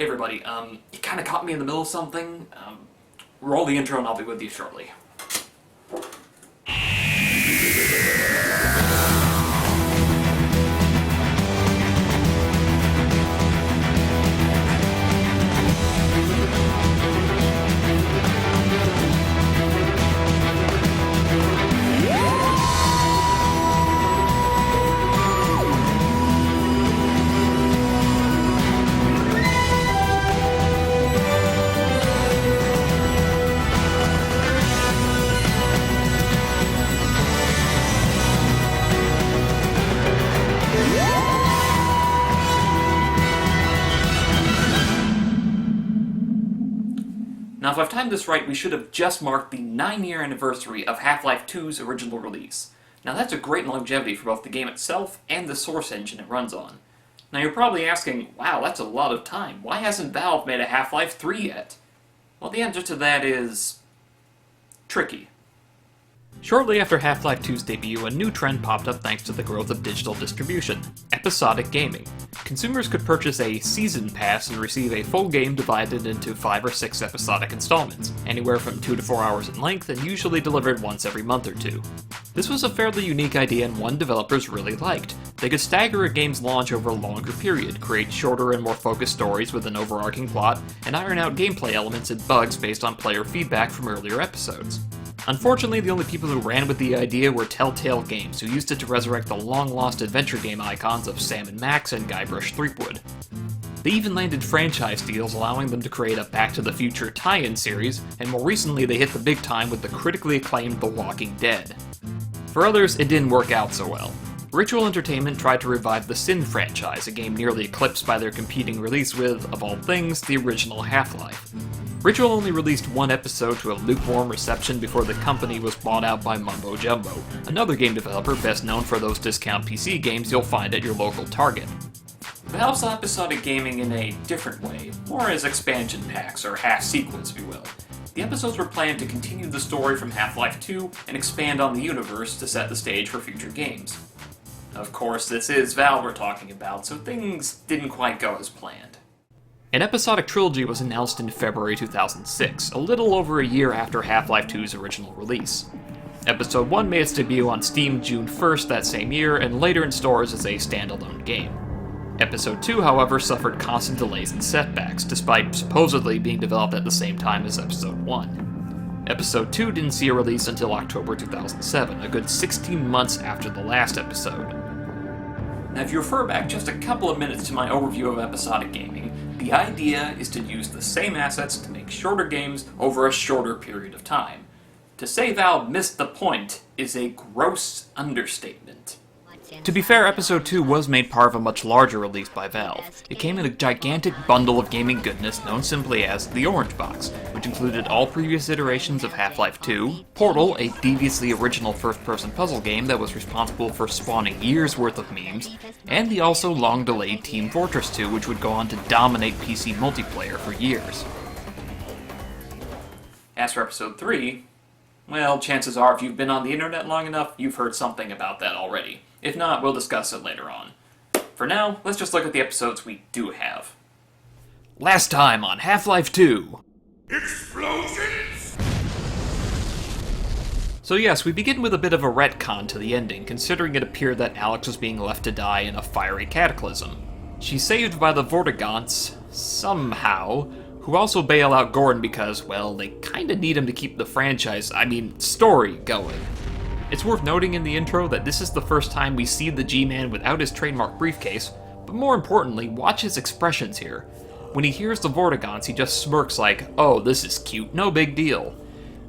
Hey everybody, you kinda caught me in the middle of something. Roll the intro and I'll be with you shortly. Now, if I've timed this right, we should have just marked the 9-year anniversary of Half-Life 2's original release. Now, that's a great longevity for both the game itself and the source engine it runs on. Now, you're probably asking, wow, that's a lot of time. Why hasn't Valve made a Half-Life 3 yet? Well, the answer to that is tricky. Shortly after Half-Life 2's debut, a new trend popped up thanks to the growth of digital distribution: episodic gaming. Consumers could purchase a season pass and receive a full game divided into 5 or 6 episodic installments, anywhere from 2 to 4 hours in length and usually delivered once every month or two. This was a fairly unique idea and one developers really liked. They could stagger a game's launch over a longer period, create shorter and more focused stories with an overarching plot, and iron out gameplay elements and bugs based on player feedback from earlier episodes. Unfortunately, the only people who ran with the idea were Telltale Games, who used it to resurrect the long-lost adventure game icons of Sam & Max and Guybrush Threepwood. They even landed franchise deals, allowing them to create a Back to the Future tie-in series, and more recently they hit the big time with the critically acclaimed The Walking Dead. For others, it didn't work out so well. Ritual Entertainment tried to revive the Sin franchise, a game nearly eclipsed by their competing release with, of all things, the original Half-Life. Ritual only released one episode to a lukewarm reception before the company was bought out by Mumbo Jumbo, another game developer best known for those discount PC games you'll find at your local Target. Valve saw episodic gaming in a different way, more as expansion packs, or half-sequels, if you will. The episodes were planned to continue the story from Half-Life 2 and expand on the universe to set the stage for future games. Of course, this is Valve we're talking about, so things didn't quite go as planned. An episodic trilogy was announced in February 2006, a little over a year after Half-Life 2's original release. Episode 1 made its debut on Steam June 1st that same year, and later in stores as a standalone game. Episode 2, however, suffered constant delays and setbacks, despite supposedly being developed at the same time as Episode 1. Episode 2 didn't see a release until October 2007, a good 16 months after the last episode. Now, if you refer back just a couple of minutes to my overview of episodic gaming, the idea is to use the same assets to make shorter games over a shorter period of time. To say Valve missed the point is a gross understatement. To be fair, Episode 2 was made part of a much larger release by Valve. It came in a gigantic bundle of gaming goodness known simply as the Orange Box, which included all previous iterations of Half-Life 2, Portal, a deviously original first-person puzzle game that was responsible for spawning years' worth of memes, and the also long-delayed Team Fortress 2, which would go on to dominate PC multiplayer for years. As for Episode 3, well, chances are if you've been on the internet long enough, you've heard something about that already. If not, we'll discuss it later on. For now, let's just look at the episodes we do have. Last time on Half-Life 2. Explosions! So yes, we begin with a bit of a retcon to the ending, considering it appeared that Alex was being left to die in a fiery cataclysm. She's saved by the Vortigaunts, somehow, who also bail out Gordon because, well, they kinda need him to keep the story going. It's worth noting in the intro that this is the first time we see the G-Man without his trademark briefcase, but more importantly, watch his expressions here. When he hears the Vortigaunts, he just smirks like, oh, this is cute, no big deal.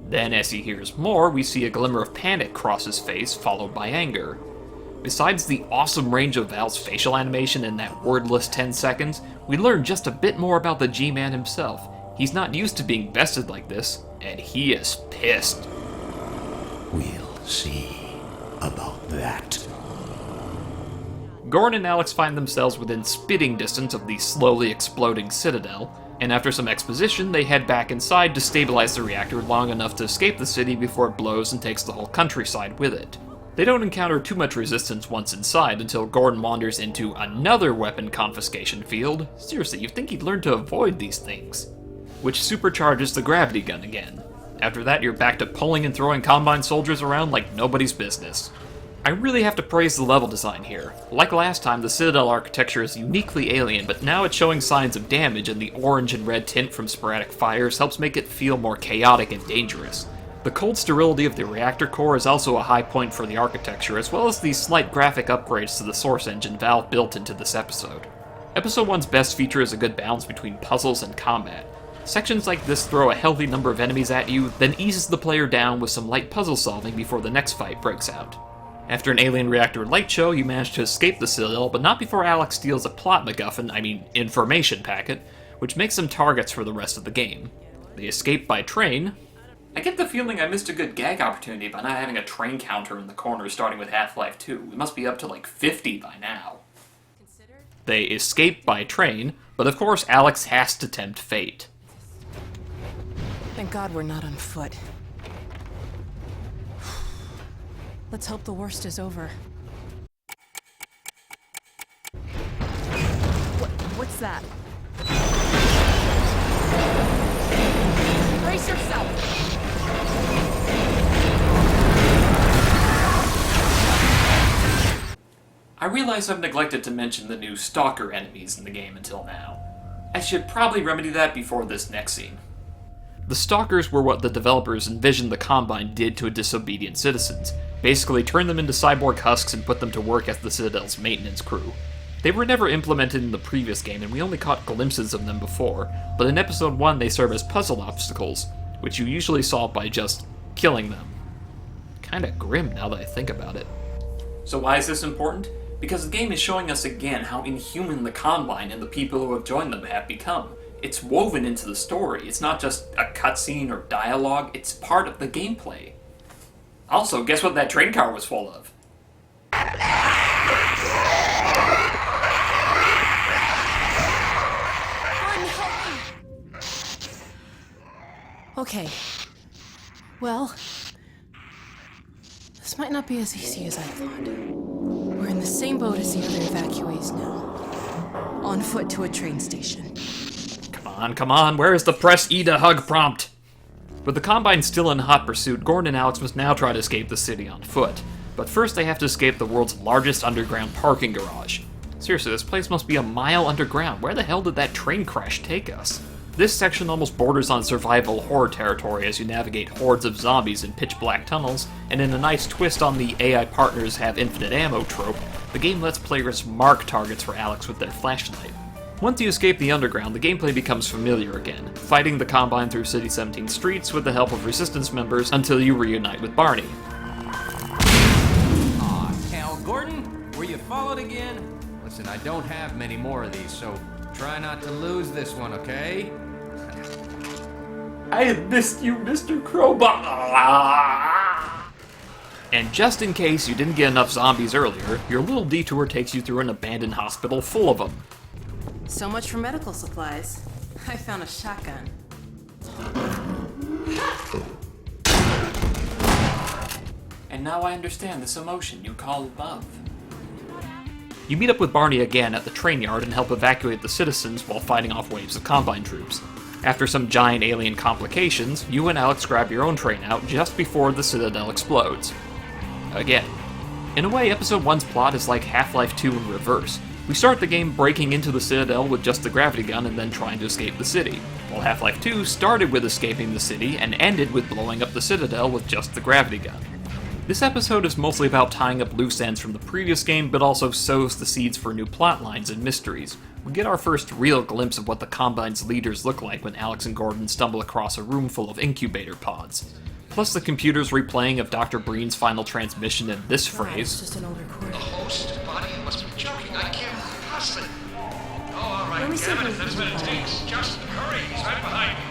Then, as he hears more, we see a glimmer of panic cross his face, followed by anger. Besides the awesome range of Val's facial animation in that wordless 10 seconds, we learn just a bit more about the G-Man himself. He's not used to being bested like this, and he is pissed. We'll see about that. Gorn and Alex find themselves within spitting distance of the slowly exploding Citadel, and after some exposition, they head back inside to stabilize the reactor long enough to escape the city before it blows and takes the whole countryside with it. They don't encounter too much resistance once inside until Gordon wanders into another weapon confiscation field. Seriously, you'd think he'd learn to avoid these things. Which supercharges the gravity gun again. After that, you're back to pulling and throwing Combine soldiers around like nobody's business. I really have to praise the level design here. Like last time, the Citadel architecture is uniquely alien, but now it's showing signs of damage, and the orange and red tint from sporadic fires helps make it feel more chaotic and dangerous. The cold sterility of the reactor core is also a high point for the architecture, as well as the slight graphic upgrades to the source engine Valve built into this episode. Episode 1's best feature is a good balance between puzzles and combat. Sections like this throw a healthy number of enemies at you, then eases the player down with some light puzzle solving before the next fight breaks out. After an alien reactor light show, you manage to escape the Citadel, but not before Alex steals a plot MacGuffin, information packet, which makes them targets for the rest of the game. They escape by train. I get the feeling I missed a good gag opportunity by not having a train counter in the corner starting with Half-Life 2. We must be up to like 50 by now. They escape by train, but of course Alex has to tempt fate. Thank God we're not on foot. Let's hope the worst is over. What's that? Brace yourself! I realize I've neglected to mention the new Stalker enemies in the game until now. I should probably remedy that before this next scene. The Stalkers were what the developers envisioned the Combine did to disobedient citizens. Basically turn them into cyborg husks and put them to work as the Citadel's maintenance crew. They were never implemented in the previous game, and we only caught glimpses of them before, but in Episode 1 they serve as puzzle obstacles, which you usually solve by just killing them. Kinda grim now that I think about it. So why is this important? Because the game is showing us again how inhuman the Combine and the people who have joined them have become. It's woven into the story. It's not just a cutscene or dialogue, it's part of the gameplay. Also, guess what that train car was full of? Okay. Well, this might not be as easy as I thought. We're in the same boat as the other evacuees now. On foot to a train station. Come on, where is the press E to hug prompt? With the Combine still in hot pursuit, Gordon and Alex must now try to escape the city on foot. But first they have to escape the world's largest underground parking garage. Seriously, this place must be a mile underground. Where the hell did that train crash take us? This section almost borders on survival horror territory as you navigate hordes of zombies in pitch-black tunnels, and in a nice twist on the AI partners have infinite ammo trope, the game lets players mark targets for Alex with their flashlight. Once you escape the underground, the gameplay becomes familiar again, fighting the Combine through City 17 streets with the help of Resistance members until you reunite with Barney. Aw, hell, Gordon, were you followed again? Listen, I don't have many more of these, so try not to lose this one, okay? I had missed you, Mr. Crowbar! And just in case you didn't get enough zombies earlier, your little detour takes you through an abandoned hospital full of them. So much for medical supplies. I found a shotgun. And now I understand this emotion you call love. You meet up with Barney again at the train yard and help evacuate the citizens while fighting off waves of Combine troops. After some giant alien complications, you and Alex grab your own train out just before the Citadel explodes. Again. In a way, Episode 1's plot is like Half-Life 2 in reverse. We start the game breaking into the Citadel with just the gravity gun and then trying to escape the city, while Half-Life 2 started with escaping the city and ended with blowing up the Citadel with just the gravity gun. This episode is mostly about tying up loose ends from the previous game, but also sows the seeds for new plot lines and mysteries. We get our first real glimpse of what the Combine's leaders look like when Alex and Gordon stumble across a room full of incubator pods. Plus the computer's replaying of Dr. Breen's final transmission and this It's phrase, just an old recording. Host, Bonnie, you must be joking. I can't possibly. Oh, all right, Let me see damn it, if if that's what it takes. Just hurry. He's right behind me.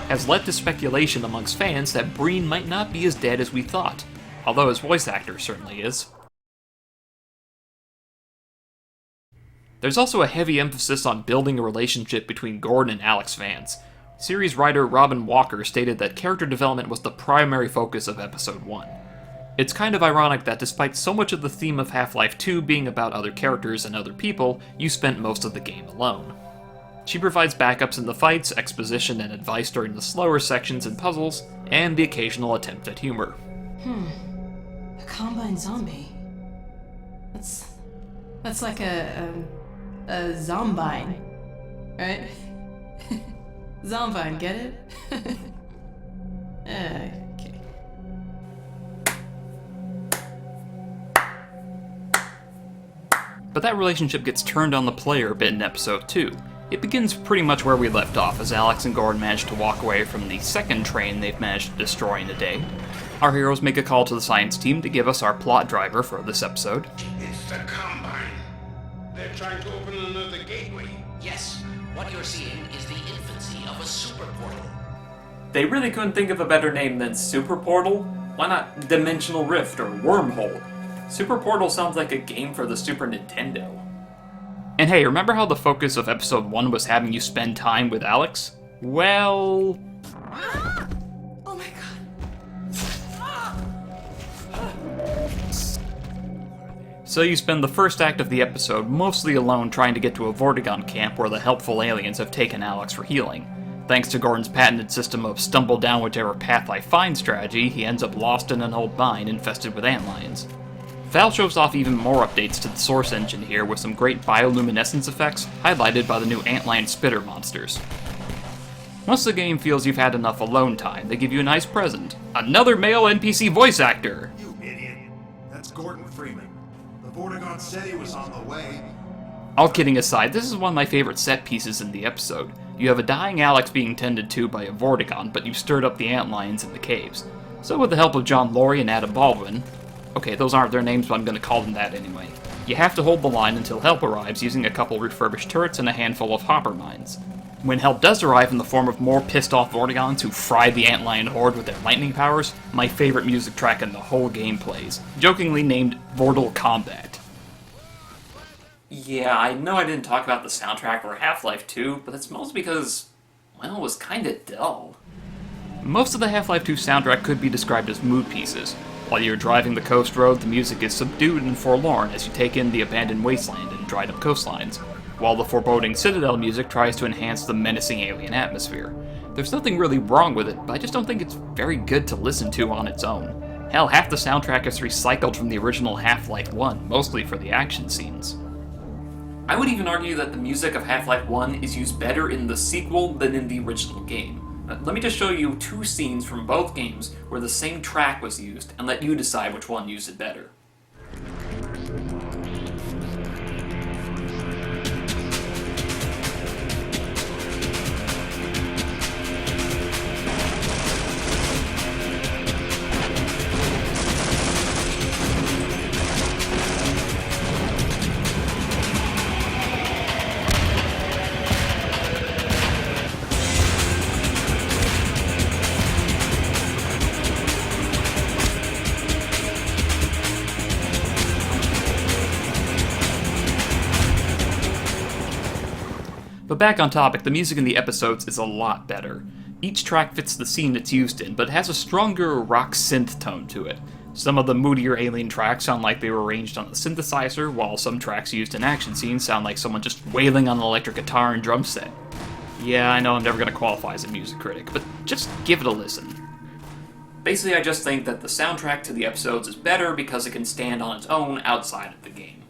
has led to speculation amongst fans that Breen might not be as dead as we thought, although his voice actor certainly is. There's also a heavy emphasis on building a relationship between Gordon and Alex fans. Series writer Robin Walker stated that character development was the primary focus of Episode 1. It's kind of ironic that despite so much of the theme of Half-Life 2 being about other characters and other people, you spent most of the game alone. She provides backups in the fights, exposition and advice during the slower sections and puzzles, and the occasional attempt at humor. A combine zombie. That's like a zombine, right? Zombine, get it? Okay. But that relationship gets turned on the player a bit in episode 2. It begins pretty much where we left off, as Alex and Gordon manage to walk away from the second train they've managed to destroy in a day. Our heroes make a call to the science team to give us our plot driver for this episode. It's the Combine. They're trying to open another gateway. Yes, what you're seeing is the infancy of a super portal. They really couldn't think of a better name than Super Portal? Why not Dimensional Rift or Wormhole? Super Portal sounds like a game for the Super Nintendo. And hey, remember how the focus of episode 1 was having you spend time with Alex? Well... Oh my god. So you spend the first act of the episode mostly alone trying to get to a Vortigaunt camp where the helpful aliens have taken Alex for healing. Thanks to Gordon's patented system of stumble down whichever path I find strategy, he ends up lost in an old mine infested with antlions. Val shows off even more updates to the source engine here with some great bioluminescence effects, highlighted by the new antlion spitter monsters. Once the game feels you've had enough alone time, they give you a nice present. Another male NPC voice actor! You idiot. That's Gordon Freeman. The Vortigaunt said he was on the way. All kidding aside, this is one of my favorite set pieces in the episode. You have a dying Alex being tended to by a Vortigaunt, but you've stirred up the antlions in the caves. So with the help of John Laurie and Adam Baldwin, okay, those aren't their names, but I'm going to call them that anyway, you have to hold the line until help arrives using a couple refurbished turrets and a handful of hopper mines. When help does arrive in the form of more pissed-off Vortigaunts who fry the antlion horde with their lightning powers, my favorite music track in the whole game plays, jokingly named Vortal Combat. Yeah, I know I didn't talk about the soundtrack for Half-Life 2, but that's mostly because, well, it was kinda dull. Most of the Half-Life 2 soundtrack could be described as mood pieces. While you're driving the coast road, the music is subdued and forlorn as you take in the abandoned wasteland and dried-up coastlines, while the foreboding Citadel music tries to enhance the menacing alien atmosphere. There's nothing really wrong with it, but I just don't think it's very good to listen to on its own. Hell, half the soundtrack is recycled from the original Half-Life 1, mostly for the action scenes. I would even argue that the music of Half-Life 1 is used better in the sequel than in the original game. Let me just show you two scenes from both games where the same track was used, and let you decide which one used it better. But back on topic, the music in the episodes is a lot better. Each track fits the scene it's used in, but has a stronger rock synth tone to it. Some of the moodier alien tracks sound like they were arranged on a synthesizer, while some tracks used in action scenes sound like someone just wailing on an electric guitar and drum set. Yeah, I know I'm never going to qualify as a music critic, but just give it a listen. Basically, I just think that the soundtrack to the episodes is better because it can stand on its own outside of the game.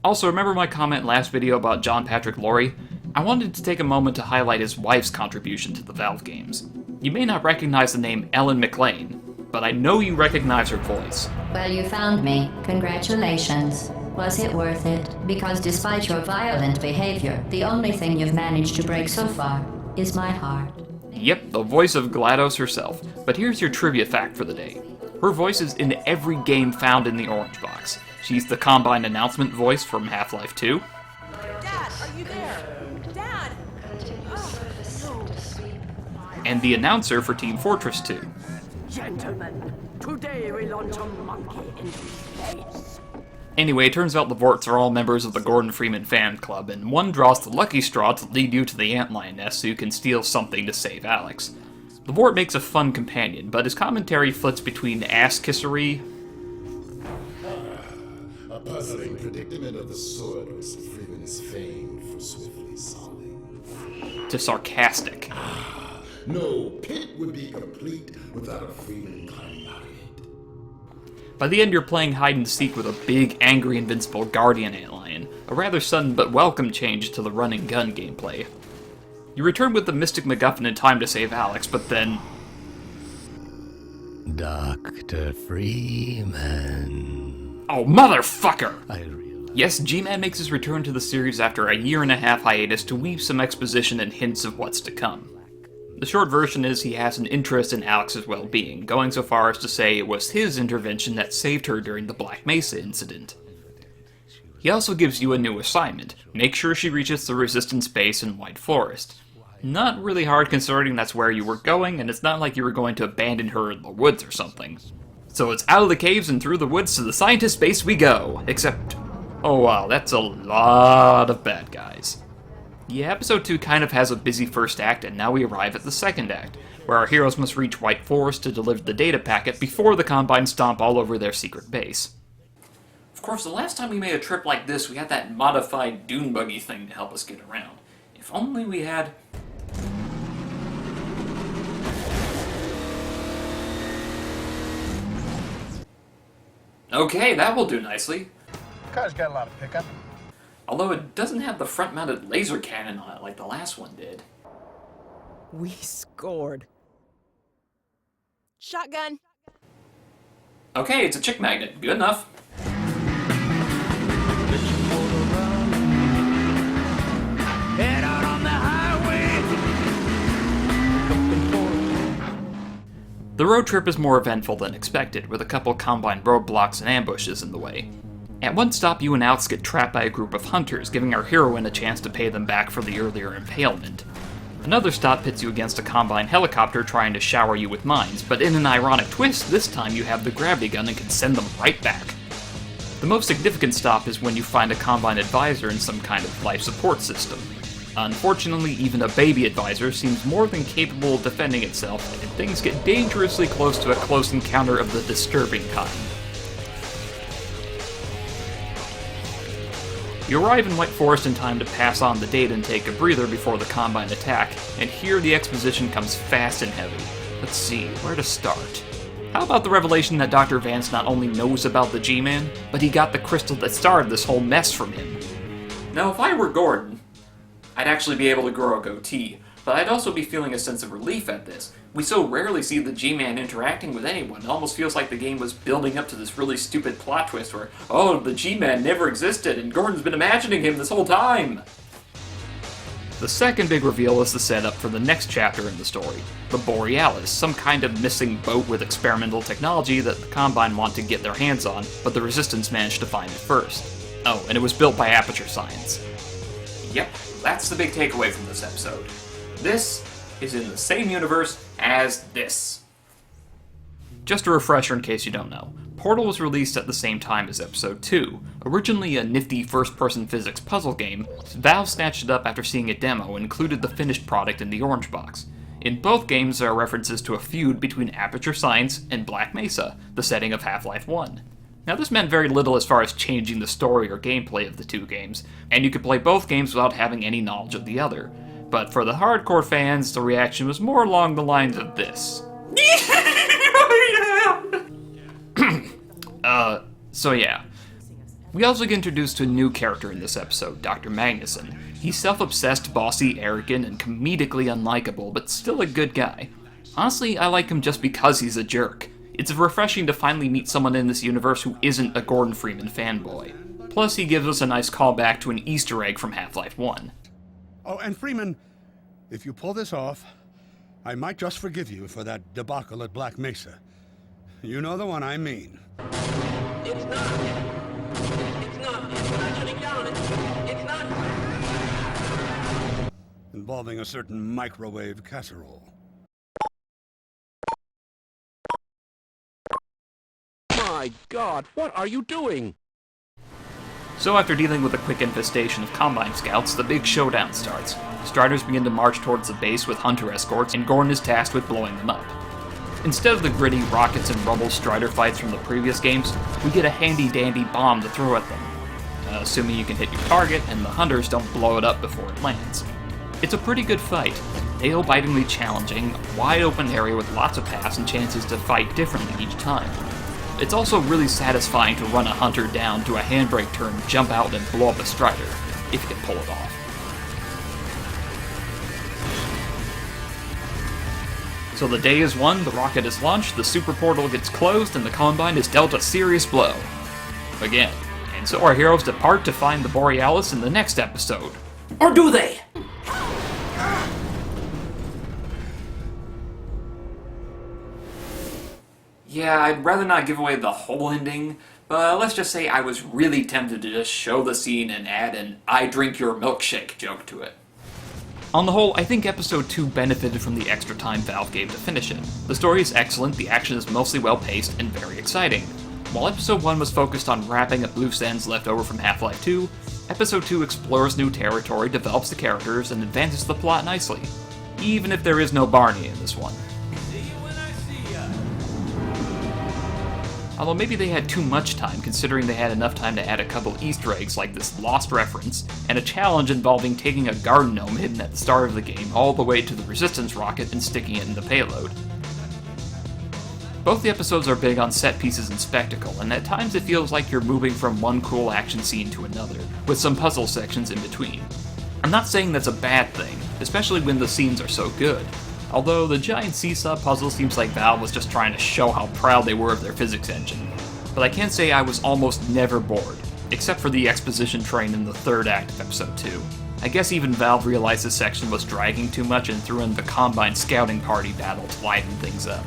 Also, remember my comment last video about John Patrick Laurie? I wanted to take a moment to highlight his wife's contribution to the Valve games. You may not recognize the name Ellen McLean, but I know you recognize her voice. Well, you found me. Congratulations. Was it worth it? Because despite your violent behavior, the only thing you've managed to break so far is my heart. Yep, the voice of GLaDOS herself. But here's your trivia fact for the day. Her voice is in every game found in the Orange Box. She's the Combine announcement voice from Half-Life 2. Dad, are you there? Dad! And the announcer for Team Fortress 2. Gentlemen, today we launch a monkey into space. Anyway, it turns out the Vorts are all members of the Gordon Freeman fan club, and one draws the lucky straw to lead you to the antlion nest so you can steal something to save Alex. The Vort makes a fun companion, but his commentary flits between ass-kissery A puzzling predicament of the sort was Freeman's fame for swiftly solving. to sarcastic. No pit would be complete without a Freeman climbing out of it. By the end, you're playing hide-and-seek with a big, angry, invincible guardian antlion, a rather sudden but welcome change to the run-and-gun gameplay. You return with the Mystic MacGuffin in time to save Alex, but then... Dr. Freeman. Oh, motherfucker! I realize. Yes, G-Man makes his return to the series after a 1.5-year hiatus to weave some exposition and hints of what's to come. The short version is he has an interest in Alex's well-being, going so far as to say it was his intervention that saved her during the Black Mesa incident. He also gives you a new assignment: make sure she reaches the Resistance base in White Forest. Not really hard considering that's where you were going, and it's not like you were going to abandon her in the woods or something. So it's out of the caves and through the woods to the scientist base we go, except... oh wow, that's a lot of bad guys. Yeah, episode 2 kind of has a busy first act, and now we arrive at the second act, where our heroes must reach White Forest to deliver the data packet before the Combine stomp all over their secret base. Of course, the last time we made a trip like this, we had that modified dune buggy thing to help us get around. If only we had... Okay, that will do nicely. Car's got a lot of pickup. Although it doesn't have the front-mounted laser cannon on it like the last one did. We scored. Shotgun. Okay, it's a chick magnet. Good enough. Head out on the highway. The road trip is more eventful than expected, with a couple Combine roadblocks and ambushes in the way. At one stop, you and Alex get trapped by a group of hunters, giving our heroine a chance to pay them back for the earlier impalement. Another stop pits you against a Combine helicopter trying to shower you with mines, but in an ironic twist, this time you have the gravity gun and can send them right back. The most significant stop is when you find a Combine advisor in some kind of life support system. Unfortunately, even a baby advisor seems more than capable of defending itself, and things get dangerously close to a close encounter of the disturbing kind. You arrive in White Forest in time to pass on the data and take a breather before the Combine attack, and here the exposition comes fast and heavy. Let's see, where to start? How about the revelation that Dr. Vance not only knows about the G-Man, but he got the crystal that started this whole mess from him? Now, if I were Gordon, I'd actually be able to grow a goatee, but I'd also be feeling a sense of relief at this. We so rarely see the G-Man interacting with anyone, it almost feels like the game was building up to this really stupid plot twist where, oh, the G-Man never existed, and Gordon's been imagining him this whole time! The second big reveal is the setup for the next chapter in the story, the Borealis, some kind of missing boat with experimental technology that the Combine want to get their hands on, but the Resistance managed to find it first. Oh, and it was built by Aperture Science. Yep, that's the big takeaway from this episode. This is in the same universe as this. Just a refresher in case you don't know, Portal was released at the same time as Episode 2. Originally a nifty first-person physics puzzle game, Valve snatched it up after seeing a demo and included the finished product in the orange box. In both games there are references to a feud between Aperture Science and Black Mesa, the setting of Half-Life 1. Now this meant very little as far as changing the story or gameplay of the two games, and you could play both games without having any knowledge of the other. But for the hardcore fans, the reaction was more along the lines of this. So yeah. We also get introduced to a new character in this episode, Dr. Magnuson. He's self-obsessed, bossy, arrogant, and comedically unlikable, but still a good guy. Honestly, I like him just because he's a jerk. It's refreshing to finally meet someone in this universe who isn't a Gordon Freeman fanboy. Plus, he gives us a nice callback to an Easter egg from Half-Life 1. Oh, and Freeman, if you pull this off, I might just forgive you for that debacle at Black Mesa. You know the one I mean. It's not. It's not shutting down. It's not. Involving a certain microwave casserole. My God, what are you doing? So after dealing with a quick infestation of Combine scouts, the big showdown starts. Striders begin to march towards the base with hunter escorts, and Gordon is tasked with blowing them up. Instead of the gritty rockets and rubble Strider fights from the previous games, we get a handy-dandy bomb to throw at them, assuming you can hit your target and the hunters don't blow it up before it lands. It's a pretty good fight, nail-bitingly challenging, wide-open area with lots of paths and chances to fight differently each time. It's also really satisfying to run a hunter down, do a handbrake turn, jump out, and blow up a Strider, if you can pull it off. So the day is won, the rocket is launched, the super portal gets closed, and the Combine is dealt a serious blow. Again. And so our heroes depart to find the Borealis in the next episode. Or do they? Yeah, I'd rather not give away the whole ending, but let's just say I was really tempted to just show the scene and add an "I drink your milkshake" joke to it. On the whole, I think Episode 2 benefited from the extra time Valve gave to finish it. The story is excellent, the action is mostly well-paced, and very exciting. While Episode 1 was focused on wrapping up loose ends left over from Half-Life 2, Episode 2 explores new territory, develops the characters, and advances the plot nicely. Even if there is no Barney in this one. Although maybe they had too much time, considering they had enough time to add a couple Easter eggs like this Lost reference, and a challenge involving taking a garden gnome hidden at the start of the game all the way to the Resistance rocket and sticking it in the payload. Both the episodes are big on set pieces and spectacle, and at times it feels like you're moving from one cool action scene to another, with some puzzle sections in between. I'm not saying that's a bad thing, especially when the scenes are so good. Although the giant seesaw puzzle seems like Valve was just trying to show how proud they were of their physics engine. But I can say I was almost never bored, except for the exposition train in the third act of Episode 2. I guess even Valve realized this section was dragging too much and threw in the Combine scouting party battle to liven things up.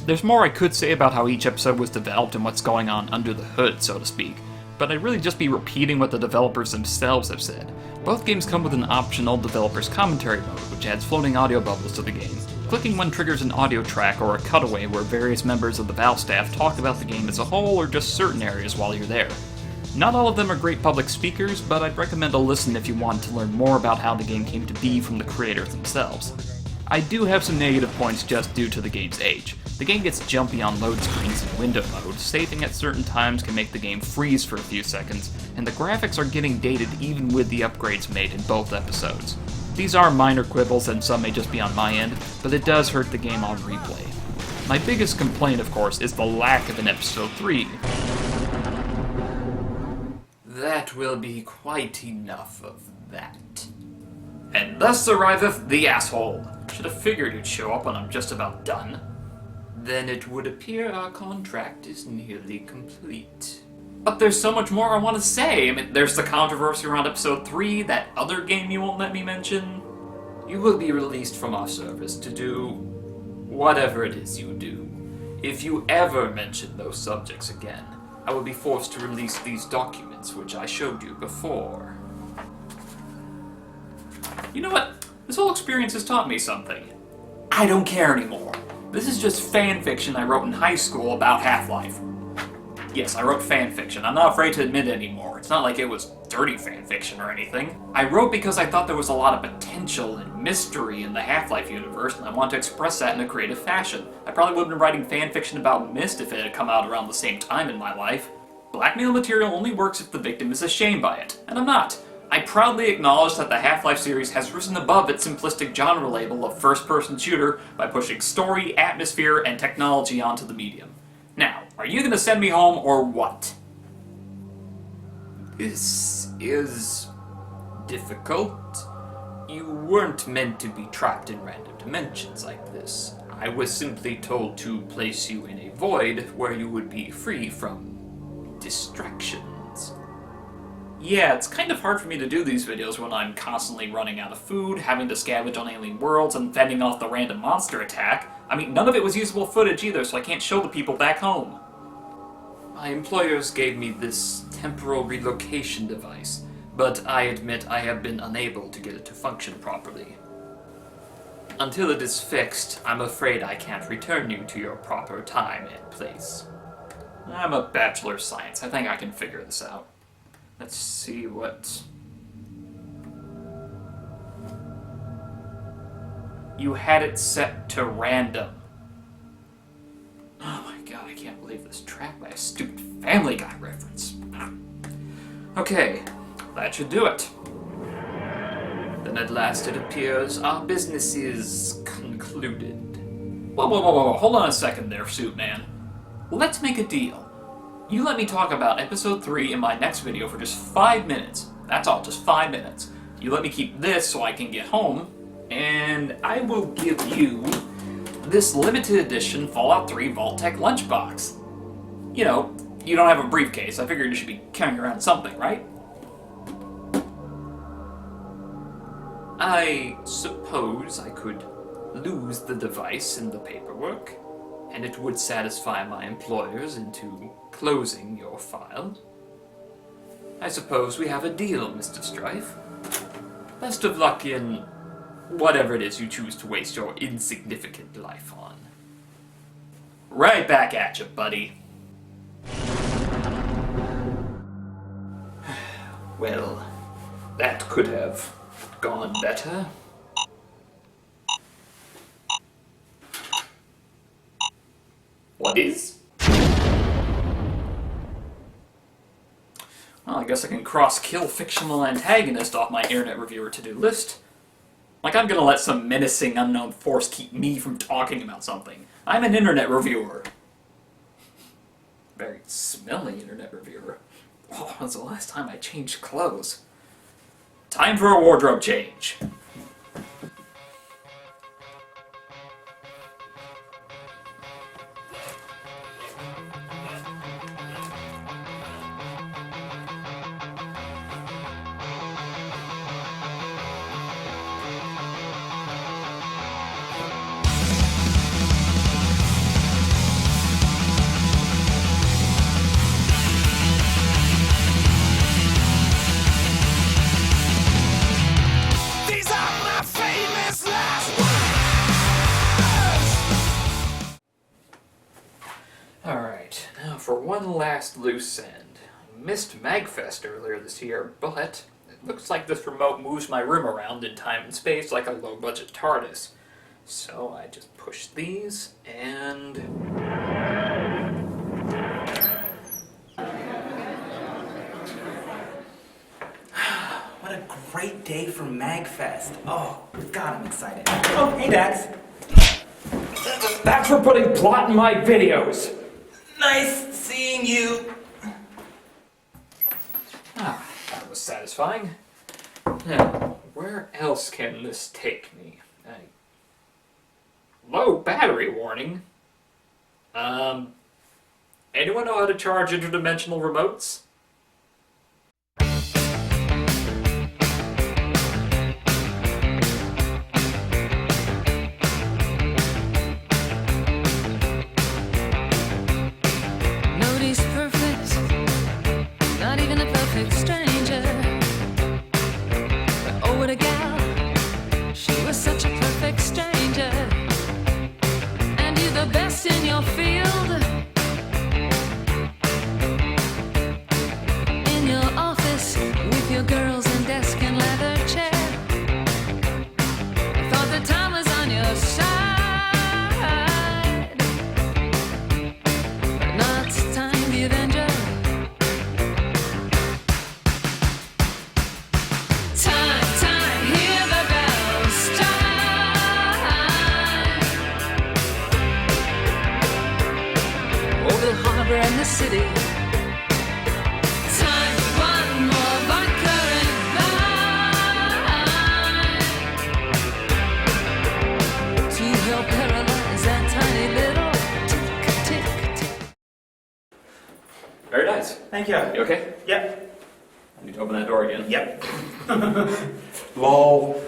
There's more I could say about how each episode was developed and what's going on under the hood, so to speak, but I'd really just be repeating what the developers themselves have said. Both games come with an optional developer's commentary mode, which adds floating audio bubbles to the game. Clicking one triggers an audio track or a cutaway where various members of the Valve staff talk about the game as a whole or just certain areas while you're there. Not all of them are great public speakers, but I'd recommend a listen if you want to learn more about how the game came to be from the creators themselves. I do have some negative points just due to the game's age. The game gets jumpy on load screens in window mode, saving at certain times can make the game freeze for a few seconds, and the graphics are getting dated even with the upgrades made in both episodes. These are minor quibbles and some may just be on my end, but it does hurt the game on replay. My biggest complaint, of course, is the lack of an Episode 3. That will be quite enough of that. And thus arriveth the asshole. Should have figured he'd show up when I'm just about done. Then it would appear our contract is nearly complete. But there's so much more I want to say. I mean, there's the controversy around Episode 3, that other game you won't let me mention. You will be released from our service to do whatever it is you do. If you ever mention those subjects again, I will be forced to release these documents which I showed you before. You know what? This whole experience has taught me something. I don't care anymore. This is just fan fiction I wrote in high school about Half-Life. Yes, I wrote fan fiction. I'm not afraid to admit it anymore. It's not like it was dirty fan fiction or anything. I wrote because I thought there was a lot of potential and mystery in the Half-Life universe, and I wanted to express that in a creative fashion. I probably would have been writing fan fiction about Myst if it had come out around the same time in my life. Blackmail material only works if the victim is ashamed by it, and I'm not. I proudly acknowledge that the Half-Life series has risen above its simplistic genre label of first-person shooter by pushing story, atmosphere, and technology onto the medium. Now, are you gonna send me home or what? This is difficult. You weren't meant to be trapped in random dimensions like this. I was simply told to place you in a void where you would be free from distractions. Yeah, it's kind of hard for me to do these videos when I'm constantly running out of food, having to scavenge on alien worlds, and fending off the random monster attack. I mean, none of it was usable footage either, so I can't show the people back home. My employers gave me this temporal relocation device, but I admit I have been unable to get it to function properly. Until it is fixed, I'm afraid I can't return you to your proper time and place. I'm a Bachelor of Science. I think I can figure this out. Let's see what... You had it set to random. Oh my god, I can't believe this trapped by a stupid Family Guy reference. Okay, that should do it. Then at last it appears our business is concluded. Whoa, hold on a second there, Suit Man. Let's make a deal. You let me talk about episode 3 in my next video for just 5 minutes. That's all, just 5 minutes. You let me keep this so I can get home, and I will give you this limited edition Fallout 3 Vault-Tec lunchbox. You know, you don't have a briefcase. I figured you should be carrying around something, right? I suppose I could lose the device in the paperwork, and it would satisfy my employers into closing your file. I suppose we have a deal, Mr. Strife. Best of luck in whatever it is you choose to waste your insignificant life on. Right back at you, buddy. Well, that could have gone better. What is? Well, I guess I can cross-kill fictional antagonist off my internet reviewer to-do list. Like I'm gonna let some menacing unknown force keep me from talking about something. I'm an internet reviewer. Very smelly internet reviewer. Oh, when's the last time I changed clothes? Time for a wardrobe change. Alright, now for one last loose end. I missed MagFest earlier this year, but it looks like this remote moves my room around in time and space like a low-budget TARDIS. So I just push these, and... What a great day for MagFest. Oh, God, I'm excited. Oh, hey, Dax. That's for putting plot in my videos! Nice seeing you. Ah, that was satisfying. Now, where else can this take me? Low battery warning? Anyone know how to charge interdimensional remotes? Nobody's perfect, not even a perfect stranger. But oh, what a gal, she was such a perfect stranger. And you're the best in your field. In your office, with your girls and desk and leather chair. I thought the time was on your side. In the city. Time, one more vodka and to help paralyze that tiny little tick, tick, tick. Very nice. Thank you. You okay? Yep. I need to open that door again. Yep. Lol.